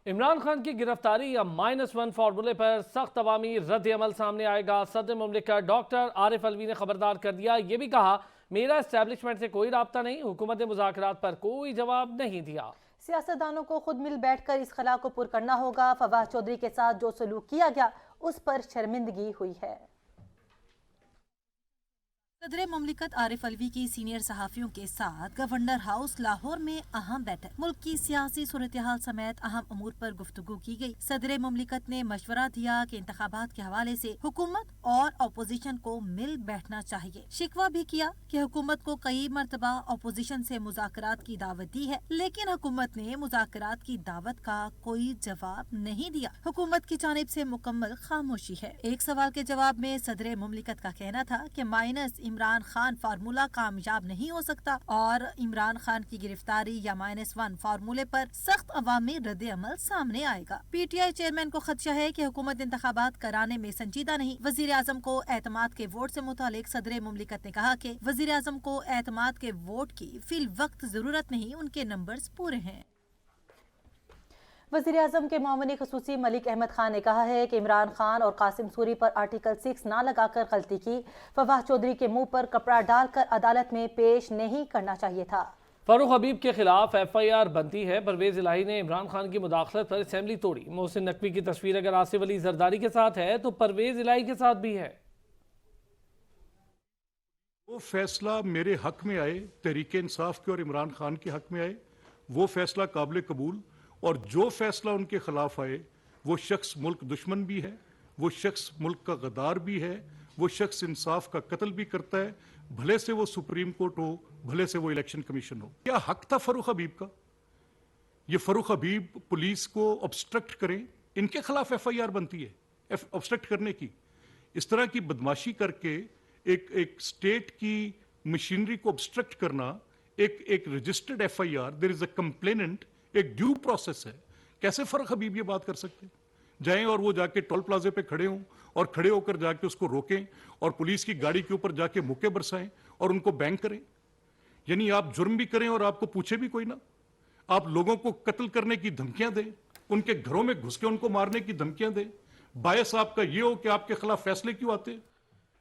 عمران خان کی گرفتاری یا -1 فارمولے پر سخت عوامی رد عمل سامنے آئے گا۔ صدر مملکت ڈاکٹر عارف علوی نے خبردار کر دیا، یہ بھی کہا میرا اسٹیبلشمنٹ سے کوئی رابطہ نہیں، حکومت نے مذاکرات پر کوئی جواب نہیں دیا۔ سیاستدانوں کو خود مل بیٹھ کر اس خلا کو پر کرنا ہوگا۔ فواد چودھری کے ساتھ جو سلوک کیا گیا اس پر شرمندگی ہوئی ہے۔ صدر مملکت عارف علوی کی سینئر صحافیوں کے ساتھ گورنر ہاؤس لاہور میں اہم بیٹھک، ملک کی سیاسی صورتحال سمیت اہم امور پر گفتگو کی گئی۔ صدر مملکت نے مشورہ دیا کہ انتخابات کے حوالے سے حکومت اور اپوزیشن کو مل بیٹھنا چاہیے۔ شکوہ بھی کیا کہ حکومت کو کئی مرتبہ اپوزیشن سے مذاکرات کی دعوت دی ہے، لیکن حکومت نے مذاکرات کی دعوت کا کوئی جواب نہیں دیا۔ حکومت کی جانب سے مکمل خاموشی ہے۔ ایک سوال کے جواب میں صدر مملکت کا کہنا تھا کہ مائنس عمران خان فارمولہ کامیاب نہیں ہو سکتا اور عمران خان کی گرفتاری یا -1 فارمولے پر سخت عوامی رد عمل سامنے آئے گا۔ پی ٹی آئی چیئرمین کو خدشہ ہے کہ حکومت انتخابات کرانے میں سنجیدہ نہیں۔ وزیر اعظم کو اعتماد کے ووٹ سے متعلق صدر مملکت نے کہا کہ وزیر اعظم کو اعتماد کے ووٹ کی فی الوقت ضرورت نہیں، ان کے نمبرز پورے ہیں۔ وزیر اعظم کے معاون خصوصی ملک احمد خان نے کہا ہے کہ عمران خان اور قاسم سوری پر آرٹیکل 6 نہ لگا کر غلطی کی، فواد چودھری کے منہ پر کپڑا ڈال کر عدالت میں پیش نہیں کرنا چاہیے تھا۔ فاروق حبیب کے خلاف ایف آئی آر بنتی ہے۔ پرویز الہی نے عمران خان کی مداخلت پر اسمبلی توڑی۔ محسن نقوی کی تصویر اگر آصف علی زرداری کے ساتھ ہے تو پرویز الہی کے ساتھ بھی ہے۔ وہ فیصلہ میرے حق میں آئے، تحریک انصاف کے اور عمران خان کے حق میں آئے، وہ فیصلہ قابل قبول، اور جو فیصلہ ان کے خلاف آئے وہ شخص ملک دشمن بھی ہے، وہ شخص ملک کا غدار بھی ہے، وہ شخص انصاف کا قتل بھی کرتا ہے، بھلے سے وہ سپریم کورٹ ہو، بھلے سے وہ الیکشن کمیشن ہو۔ کیا حق تھا فاروق حبیب کا؟ یہ فاروق حبیب پولیس کو obstruct کریں، ان کے خلاف ایف آئی آر بنتی ہے obstruct کرنے کی۔ اس طرح کی بدماشی کر کے ایک سٹیٹ کی مشینری کو obstruct کرنا، ایک registered F I R, there is a complainant، ایک ڈیو پروسیس ہے۔ کیسے فاروق حبیب یہ بات کر سکتے؟ جائیں اور وہ جا کے ٹول پلازے پہ کھڑے ہوں اور کھڑے ہو کر جا کے اس کو روکیں اور پولیس کی گاڑی کے اوپر جا کے مکے برسائیں اور ان کو بینک کریں۔ یعنی آپ جرم بھی کریں اور آپ کو پوچھے بھی کوئی نہ، آپ لوگوں کو قتل کرنے کی دھمکیاں دیں، ان کے گھروں میں گھس کے ان کو مارنے کی دھمکیاں دیں، باعث آپ کا یہ ہو کہ آپ کے خلاف فیصلے کیوں آتے ہیں؟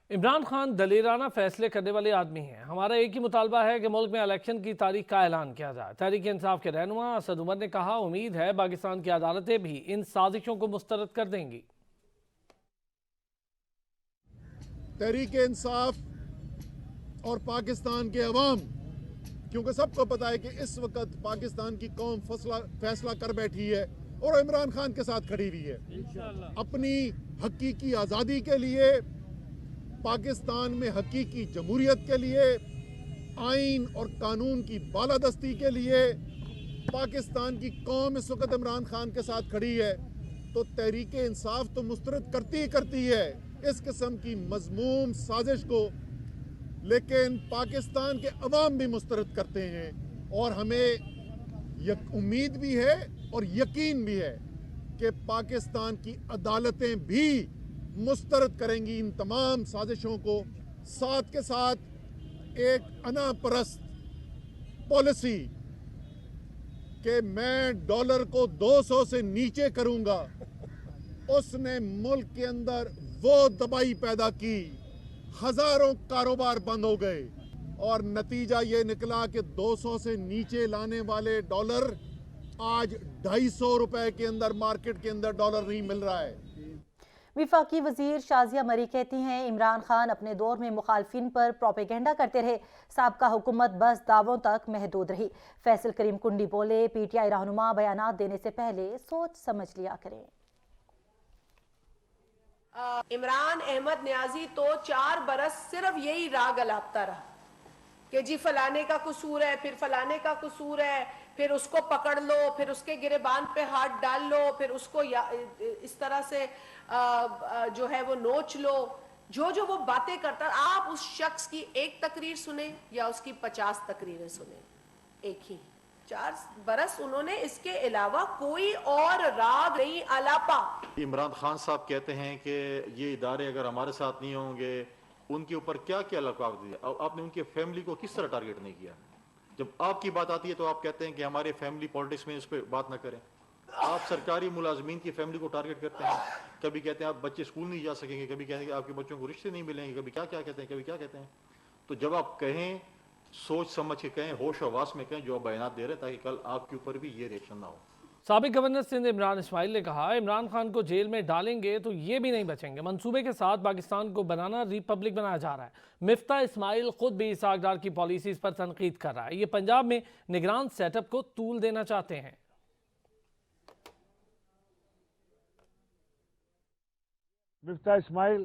عمران خان دلیرانہ فیصلے کرنے والے آدمی ہیں۔ ہمارا ایک ہی مطالبہ ہے کہ ملک میں الیکشن کی تاریخ کا اعلان کیا جائے۔ تحریک انصاف کے رہنما اسد عمر نے کہا امید ہے پاکستان کی عدالتیں بھی ان سازشوں کو مسترد کر دیں گی۔ تحریک انصاف اور پاکستان کے عوام، کیونکہ سب کو پتا ہے کہ اس وقت پاکستان کی قوم فیصلہ کر بیٹھی ہے اور عمران خان کے ساتھ کھڑی ہوئی ہے۔ اپنی حقیقی آزادی کے لیے، پاکستان میں حقیقی جمہوریت کے لیے، آئین اور قانون کی بالادستی کے لیے پاکستان کی قوم اس وقت عمران خان کے ساتھ کھڑی ہے، تو تحریک انصاف تو مسترد کرتی ہے اس قسم کی مذموم سازش کو، لیکن پاکستان کے عوام بھی مسترد کرتے ہیں، اور ہمیں امید بھی ہے اور یقین بھی ہے کہ پاکستان کی عدالتیں بھی مسترد کریں گی ان تمام سازشوں کو۔ ساتھ کے ساتھ ایک انا پرست پالیسی کہ میں ڈالر کو 200 سے نیچے کروں گا، اس نے ملک کے اندر وہ تباہی پیدا کی، ہزاروں کاروبار بند ہو گئے، اور نتیجہ یہ نکلا کہ 200 سے نیچے لانے والے ڈالر آج 250 روپے کے اندر مارکیٹ کے اندر ڈالر نہیں مل رہا ہے۔ وفاقی وزیر شازیہ مری کہتی ہیں عمران خان اپنے دور میں مخالفین پر پروپیگنڈا کرتے رہے، سابقہ حکومت بس دعووں تک محدود رہی۔ فیصل کریم کنڈی بولے پی ٹی آئی رہنما بیانات دینے سے پہلے سوچ سمجھ لیا کریں۔ عمران احمد نیازی تو 4 برس صرف یہی راگ الاپتا رہا کہ جی فلانے کا قصور ہے، پھر فلانے کا قصور ہے، پھر اس کو پکڑ لو، پھر اس کے گریبان پہ ہاتھ ڈال لو، پھر اس کو اس طرح سے جو ہے وہ نوچ لو، جو وہ باتیں کرتا۔ آپ اس شخص کی ایک تقریر سنیں یا اس کی 50 تقریریں سنیں، ایک ہی 4 برس انہوں نے اس کے علاوہ کوئی اور راگ نہیں الاپا۔ عمران خان صاحب کہتے ہیں کہ یہ ادارے اگر ہمارے ساتھ نہیں ہوں گے، ان کے اوپر کیا لقاب دیا، آپ نے ان کے فیملی کو کس طرح ٹارگٹ نہیں کیا؟ جب آپ کی بات آتی ہے تو آپ کہتے ہیں کہ ہمارے فیملی پالیٹکس میں اس پہ بات نہ کریں۔ آپ سرکاری ملازمین کی فیملی کو ٹارگٹ کرتے ہیں، کبھی کہتے ہیں آپ بچے اسکول نہیں جا سکیں گے، کبھی کہتے ہیں کہ آپ کے بچوں کو رشتے نہیں ملیں گے، کبھی کیا کہتے ہیں، کبھی کیا کہتے ہیں. تو جب آپ کہیں سوچ سمجھ کے کہیں، ہوش و حواس میں کہیں جو آپ بیانات دے رہے ہیں، تاکہ کل آپ کے اوپر بھی یہ ریئیکشن نہ ہو. سابق گورنر سندھ عمران اسماعیل نے کہا عمران خان کو جیل میں ڈالیں گے تو یہ بھی نہیں بچیں گے. منصوبے کے ساتھ پاکستان کو بنانا ریپبلک بنایا جا رہا ہے. مفتاح اسماعیل خود بھی اسحاق ڈار کی پالیسیز پر تنقید کر رہا ہے. یہ پنجاب میں نگران سیٹ اپ کو طول دینا چاہتے ہیں. مفتاح اسماعیل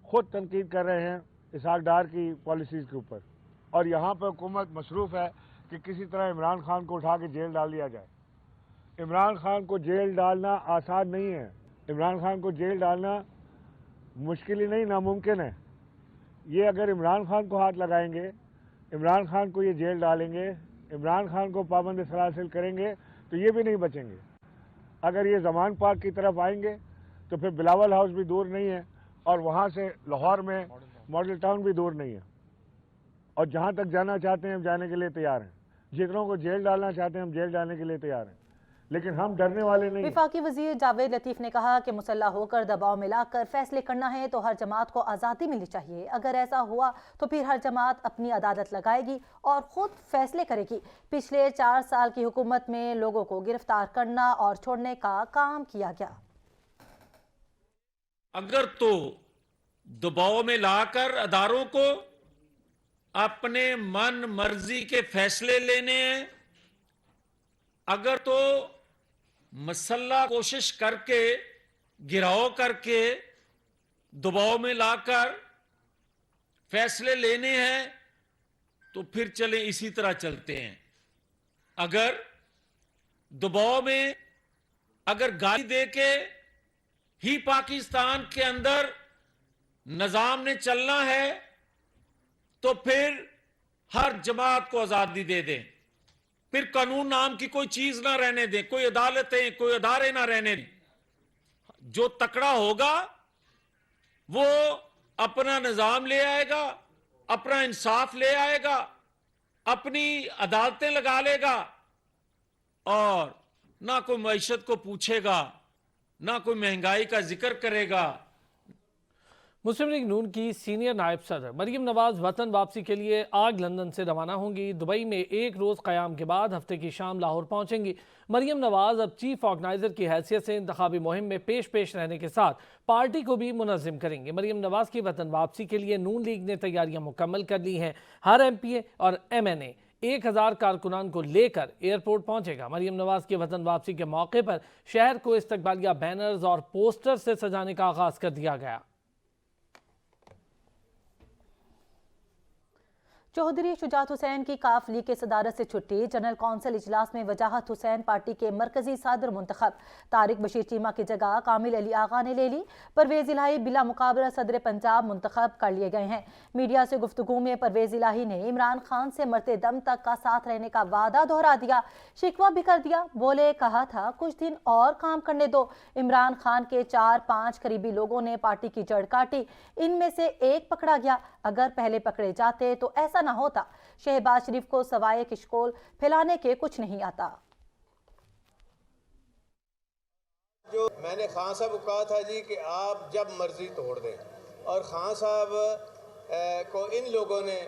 خود تنقید کر رہے ہیں اسحاق ڈار کی پالیسیز کے اوپر، اور یہاں پہ حکومت مصروف ہے کہ کسی طرح عمران خان کو اٹھا کے جیل ڈال دیا جائے. عمران خان کو جیل ڈالنا آسان نہیں ہے. عمران خان کو جیل ڈالنا مشکل ہی نہیں، ناممکن ہے. یہ اگر عمران خان کو ہاتھ لگائیں گے، عمران خان کو یہ جیل ڈالیں گے، عمران خان کو پابند سلاسل کریں گے تو یہ بھی نہیں بچیں گے. اگر یہ زمان پارک کی طرف آئیں گے تو پھر بلاول ہاؤس بھی دور نہیں ہے، اور وہاں سے لاہور میں ماڈل ٹاؤن بھی دور نہیں ہے. اور جہاں تک جانا چاہتے ہیں ہم جانے کے لیے تیار ہیں. جتنوں کو جیل ڈالنا چاہتے ہیں ہم جیل ڈالنے کے لیے تیار ہیں، لیکن ہم ڈرنے والے نہیں. وفاقی وزیر جاوید لطیف نے کہا کہ مسلح ہو کر دباؤ میں لا کر فیصلے کرنا ہے تو ہر جماعت کو آزادی ملنی چاہیے. اگر ایسا ہوا تو پھر ہر جماعت اپنی عدالت لگائے گی اور خود فیصلے کرے گی. پچھلے 4 سال کی حکومت میں لوگوں کو گرفتار کرنا اور چھوڑنے کا کام کیا گیا. اگر تو دباؤ میں لا کر اداروں کو اپنے من مرضی کے فیصلے لینے ہیں، اگر تو مسلح کوشش کر کے گراؤ کر کے دباؤ میں لا کر فیصلے لینے ہیں تو پھر چلیں اسی طرح چلتے ہیں. اگر دباؤ میں اگر گالی دے کے ہی پاکستان کے اندر نظام نے چلنا ہے تو پھر ہر جماعت کو آزادی دے دیں. پھر قانون نام کی کوئی چیز نہ رہنے دیں، کوئی عدالتیں کوئی ادارے نہ رہنے دیں. جو تکڑا ہوگا وہ اپنا نظام لے آئے گا، اپنا انصاف لے آئے گا، اپنی عدالتیں لگا لے گا، اور نہ کوئی معیشت کو پوچھے گا، نہ کوئی مہنگائی کا ذکر کرے گا. مسلم لیگ نون کی سینئر نائب صدر مریم نواز وطن واپسی کے لیے آج لندن سے روانہ ہوں گی. دبئی میں 1 روز قیام کے بعد ہفتے کی شام لاہور پہنچیں گی. مریم نواز اب چیف آرگنائزر کی حیثیت سے انتخابی مہم میں پیش رہنے کے ساتھ پارٹی کو بھی منظم کریں گے. مریم نواز کی وطن واپسی کے لیے نون لیگ نے تیاریاں مکمل کر لی ہیں. ہر ایم پی اے اور ایم این اے 1000 کارکنان کو لے کر ایئرپورٹ پہنچے گا. مریم نواز کی وطن واپسی کے موقع پر شہر کو استقبالیہ بینرز اور پوسٹر سے سجانے کا آغاز کر دیا گیا. چوہدری شجاعت حسین کی کاف لیگ کے صدارت سے چھٹی. جنرل کونسل اجلاس میں وجاہت حسین پارٹی کے مرکزی صدر منتخب. طارق بشیر چیمہ کی جگہ کامل علی آغا نے لے لی. پرویز الہی بلا مقابلہ صدر پنجاب منتخب کر لیے گئے ہیں. میڈیا سے گفتگو میں پرویز الہی نے عمران خان سے مرتے دم تک کا ساتھ رہنے کا وعدہ دہرا دیا. شکوہ بھی کر دیا. بولے کہا تھا کچھ دن اور کام کرنے دو. عمران خان کے 4-5 قریبی لوگوں نے پارٹی کی جڑ کاٹی. ان میں سے ایک پکڑا گیا. اگر پہلے پکڑے جاتے تو ایسا نہ ہوتا. شہباز شریف کو سوائے کشکول پھیلانے کے کچھ نہیں آتا. جو میں نے خان صاحب کو کہا تھا جی کہ آپ جب مرضی توڑ دیں، اور خان صاحب کو ان لوگوں نے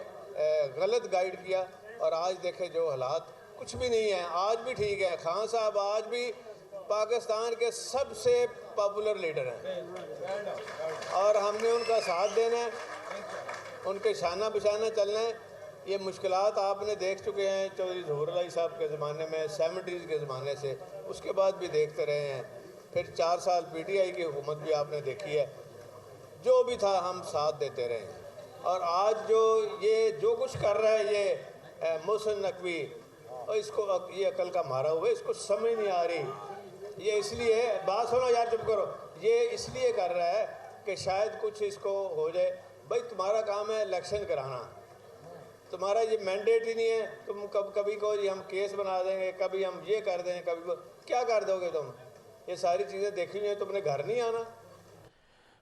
غلط گائیڈ کیا، اور آج دیکھیں جو حالات کچھ بھی نہیں ہیں. آج بھی ٹھیک ہے. خان صاحب آج بھی پاکستان کے سب سے پاپولر لیڈر ہیں، اور ہم نے ان کا ساتھ دینا ہے، ان کے شانہ بشانہ چلنا ہے. یہ مشکلات آپ نے دیکھ چکے ہیں چودھری ظہور علیہ صاحب کے زمانے میں، 70s کے زمانے سے، اس کے بعد بھی دیکھتے رہے ہیں. پھر 4 سال پی ٹی آئی کی حکومت بھی آپ نے دیکھی ہے. جو بھی تھا ہم ساتھ دیتے رہے. اور آج جو کچھ کر رہا ہے یہ محسن نقوی، اور اس کو یہ عقل کا مارا ہوا ہے، اس کو سمجھ نہیں آ رہی. یہ اس لیے بات سنو یار، چپ کرو. یہ اس لیے کر رہا ہے کہ شاید کچھ اس کو ہو جائے. بھائی تمہارا کام ہے الیکشن کرانا، تمہارا یہ مینڈیٹ ہی نہیں ہے. تم کبھی کو ہم کیس بنا دیں گے، کبھی ہم یہ کر دیں گے، کبھی کیا کر دو گے تم؟ یہ ساری چیزیں دیکھی ہوئی ہیں. تم نے گھر نہیں آنا.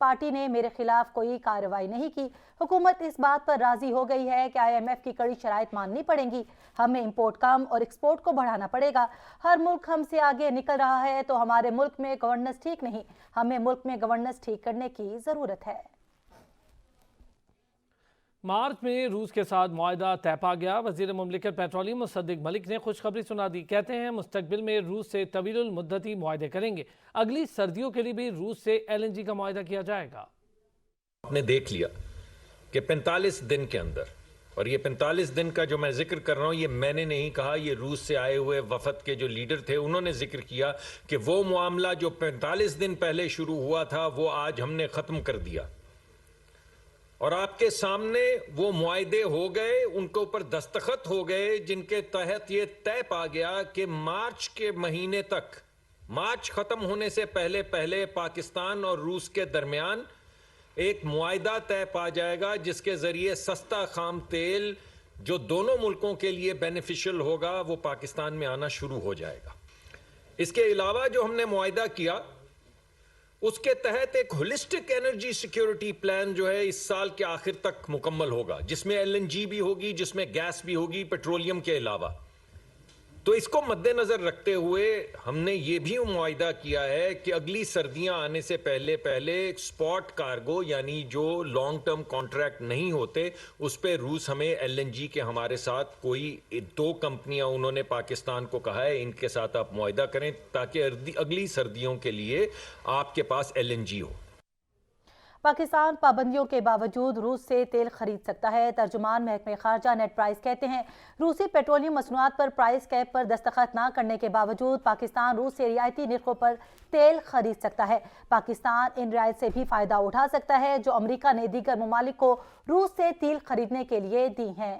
پارٹی نے میرے خلاف کوئی کارروائی نہیں کی۔ حکومت اس بات پر راضی ہو گئی ہے کہ IMF کی کڑی شرائط ماننی پڑیں گی۔ ہمیں امپورٹ کم اور ایکسپورٹ کو بڑھانا پڑے گا۔ ہر ملک ہم سے آگے نکل رہا ہے تو ہمارے ملک میں گورننس ٹھیک نہیں، ہمیں ملک میں گورننس ٹھیک کرنے کی ضرورت ہے۔ مارچ میں روس کے ساتھ معاہدہ طے پا گیا۔ وزیر مملکت پیٹرولیم مصدق ملک نے خوشخبری سنا دی۔ کہتے ہیں مستقبل میں روس سے طویل المدتی معاہدے کریں گے۔ اگلی سردیوں کے لیے بھی روس سے LNG کا معاہدہ کیا جائے گا۔ آپ نے دیکھ لیا کہ 45 دن کے اندر، اور یہ 45 دن کا جو میں ذکر کر رہا ہوں یہ میں نے نہیں کہا، یہ روس سے آئے ہوئے وفد کے جو لیڈر تھے انہوں نے ذکر کیا کہ وہ معاملہ جو 45 دن پہلے شروع ہوا تھا وہ آج ہم نے ختم کر دیا، اور آپ کے سامنے وہ معاہدے ہو گئے، ان کے اوپر دستخط ہو گئے، جن کے تحت یہ طے پا گیا کہ مارچ کے مہینے تک، مارچ ختم ہونے سے پہلے پاکستان اور روس کے درمیان ایک معاہدہ طے پا جائے گا جس کے ذریعے سستا خام تیل جو دونوں ملکوں کے لیے بینیفیشل ہوگا وہ پاکستان میں آنا شروع ہو جائے گا۔ اس کے علاوہ جو ہم نے معاہدہ کیا اس کے تحت ایک ہولسٹک انرجی سیکیورٹی پلان جو ہے اس سال کے آخر تک مکمل ہوگا، جس میں LNG بھی ہوگی، جس میں گیس بھی ہوگی پیٹرولیم کے علاوہ۔ تو اس کو مد نظر رکھتے ہوئے ہم نے یہ بھی معاہدہ کیا ہے کہ اگلی سردیاں آنے سے پہلے سپاٹ کارگو یعنی جو لانگ ٹرم کانٹریکٹ نہیں ہوتے اس پہ روس ہمیں LNG کے ہمارے ساتھ کوئی 2 کمپنیاں انہوں نے پاکستان کو کہا ہے ان کے ساتھ آپ معاہدہ کریں تاکہ اگلی سردیوں کے لیے آپ کے پاس LNG ہو۔ پاکستان پابندیوں کے باوجود روس سے تیل خرید سکتا ہے۔ ترجمان محکمہ خارجہ نیٹ پرائس کہتے ہیں روسی پیٹرولیم مصنوعات پر پرائس کیپ پر دستخط نہ کرنے کے باوجود پاکستان روس سے رعایتی نرخوں پر تیل خرید سکتا ہے۔ پاکستان ان رعایت سے بھی فائدہ اٹھا سکتا ہے جو امریکہ نے دیگر ممالک کو روس سے تیل خریدنے کے لیے دی ہیں۔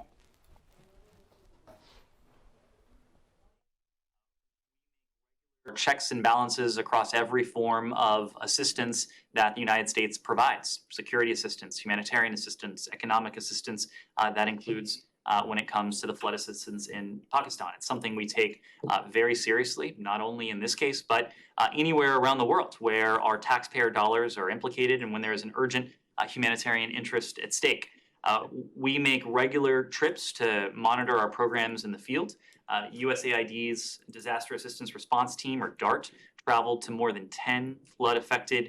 Checks and balances across every form of assistance that the United States provides: security assistance, humanitarian assistance, economic assistance, that includes when it comes to the flood assistance in Pakistan. It's something we take very seriously, not only in this case, but anywhere around the world where our taxpayer dollars are implicated and when there is an urgent humanitarian interest at stake. We make regular trips to monitor our programs in the field. USAID's Disaster Assistance Response Team, or DART, traveled to more than 10 flood-affected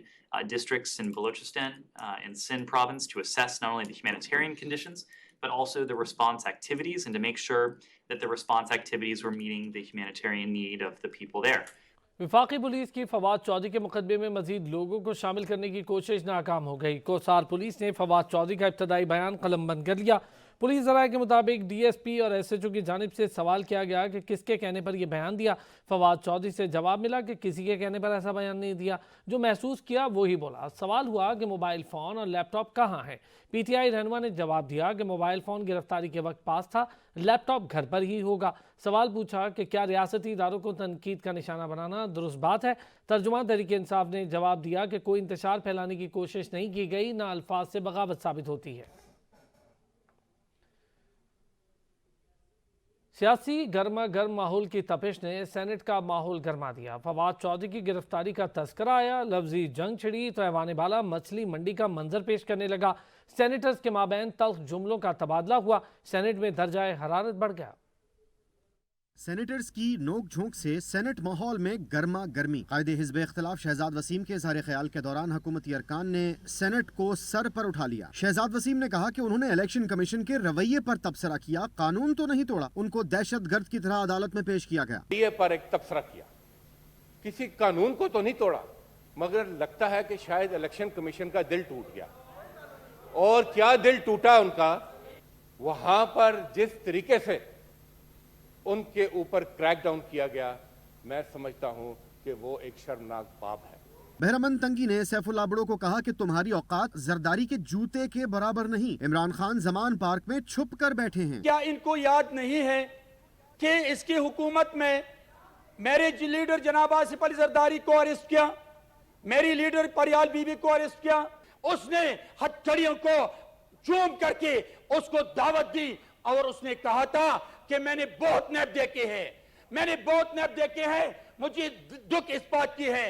districts in Balochistan and Sindh province to assess not only the humanitarian conditions, but also the response activities and to make sure that the response activities were meeting the humanitarian need of the people there. وفاقی police کی فواد چودھری کے مقدمے میں مزید لوگوں کو شامل کرنے کی کوشش ناکام ہو گئی۔ کوسار پولیس نے فواد چودھری کا ابتدائی بیان قلم بند کر لیا۔ پولیس ذرائع کے مطابق DSP اور SHO کی جانب سے سوال کیا گیا کہ کس کے کہنے پر یہ بیان دیا۔ فواد چودھری سے جواب ملا کہ کسی کے کہنے پر ایسا بیان نہیں دیا، جو محسوس کیا وہی بولا۔ سوال ہوا کہ موبائل فون اور لیپ ٹاپ کہاں ہے؟ PTI رہنما نے جواب دیا کہ موبائل فون گرفتاری کے وقت پاس تھا، لیپ ٹاپ گھر پر ہی ہوگا۔ سوال پوچھا کہ کیا ریاستی اداروں کو تنقید کا نشانہ بنانا درست بات ہے؟ ترجمان تحریک انصاف نے جواب دیا کہ کوئی انتشار پھیلانے کی کوشش نہیں کی گئی، نہ الفاظ سے بغاوت ثابت ہوتی ہے۔ سیاسی گرما گرم ماحول کی تپش نے سینٹ کا ماحول گرما دیا۔ فواد چودھری کی گرفتاری کا تذکرہ آیا، لفظی جنگ چھڑی تو ایوان بالا مچھلی منڈی کا منظر پیش کرنے لگا۔ سینیٹرز کے مابین تلخ جملوں کا تبادلہ ہوا، سینٹ میں درجہ حرارت بڑھ گیا۔ سینیٹرز کی نوک جھونک سے سینٹ ماحول میں گرما گرمی۔ قائد حزب اختلاف شہزاد وسیم کے اظہار خیال کے دوران حکومتی ارکان نے سینٹ کو سر پر اٹھا لیا۔ شہزاد وسیم نے کہا کہ انہوں نے الیکشن کمیشن کے رویے پر تبصرہ کیا، قانون تو نہیں توڑا، ان کو دہشت گرد کی طرح عدالت میں پیش کیا گیا۔ رویے پر ایک تبصرہ کیا، کسی قانون کو تو نہیں توڑا، مگر لگتا ہے کہ شاید الیکشن کمیشن کا دل ٹوٹ گیا۔ اور کیا دل ٹوٹا ان کا؟ وہاں پر جس طریقے سے ان کے اوپر کریک ڈاؤن کیا گیا، میں سمجھتا ہوں کہ وہ ایک شرمناک باب ہے۔ بہرامند تنگی نے سیف اللہ بڑو کو کہا کہ تمہاری اوقات زرداری کے جوتے کے برابر نہیں۔ عمران خان زمان پارک میں چھپ کر بیٹھے ہیں۔ کیا ان کو یاد نہیں ہے کہ اس کی حکومت میں میرے لیڈر جناب آصف علی زرداری کو اریسٹ کیا، میری لیڈر پریال بی بی کو اریسٹ کیا، اس نے ہتھکڑیوں کو چوم کر کے اس کو دعوت دی اور اس نے کہا تھا کہ میں نے بہت نیب دیکھے ہیں، میں نے بہت نیب دیکھے ہیں۔ مجھے دکھ اس بات کی ہے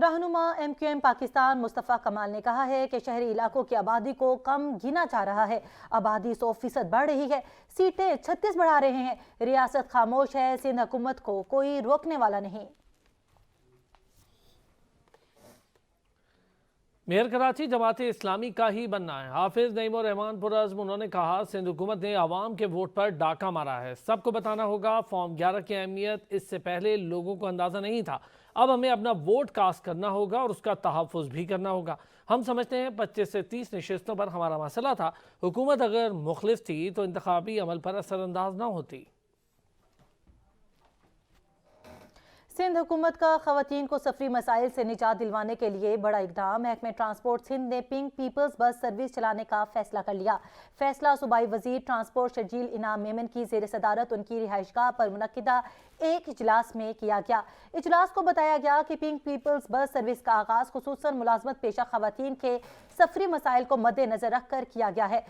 رہنما MQM پاکستان مصطفیٰ کمال نے کہا ہے کہ شہری علاقوں کی آبادی کو کم گنا جا رہا ہے. آبادی 100% بڑھ رہی ہے, سیٹیں 36 بڑھا رہے ہیں. ریاست خاموش ہے, سندھ حکومت کو کوئی روکنے والا نہیں. میئر کراچی جماعت اسلامی کا ہی بننا ہے. حافظ نعیم الرحمان پرعزم انہوں نے کہا سندھ حکومت نے عوام کے ووٹ پر ڈاکہ مارا ہے. سب کو بتانا ہوگا فارم 11 کی اہمیت اس سے پہلے لوگوں کو اندازہ نہیں تھا. اب ہمیں اپنا ووٹ کاسٹ کرنا ہوگا اور اس کا تحفظ بھی کرنا ہوگا. ہم سمجھتے ہیں 25 سے 30 نشستوں پر ہمارا مسئلہ تھا. حکومت اگر مخلص تھی تو انتخابی عمل پر اثر انداز نہ ہوتی. سندھ حکومت کا خواتین کو سفری مسائل سے نجات دلوانے کے لیے بڑا اقدام. محکمہ ٹرانسپورٹ سندھ نے پنک پیپلز بس سروس چلانے کا فیصلہ کر لیا. فیصلہ صوبائی وزیر ٹرانسپورٹ شرجیل انعام میمن کی زیر صدارت ان کی رہائش گاہ پر منعقدہ ایک اجلاس میں کیا گیا. اجلاس کو بتایا گیا کہ پنک پیپلز بس سروس کا آغاز خصوصاً ملازمت پیشہ خواتین کے سفری مسائل کو مد نظر رکھ کر کیا گیا ہے.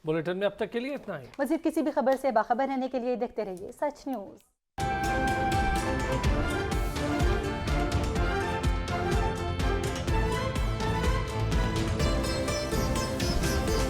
بلیٹن میں اب تک کے لیے اتنا ہی. مزید کسی بھی خبر سے باخبر رہنے کے لیے دیکھتے رہیے سچ نیوز.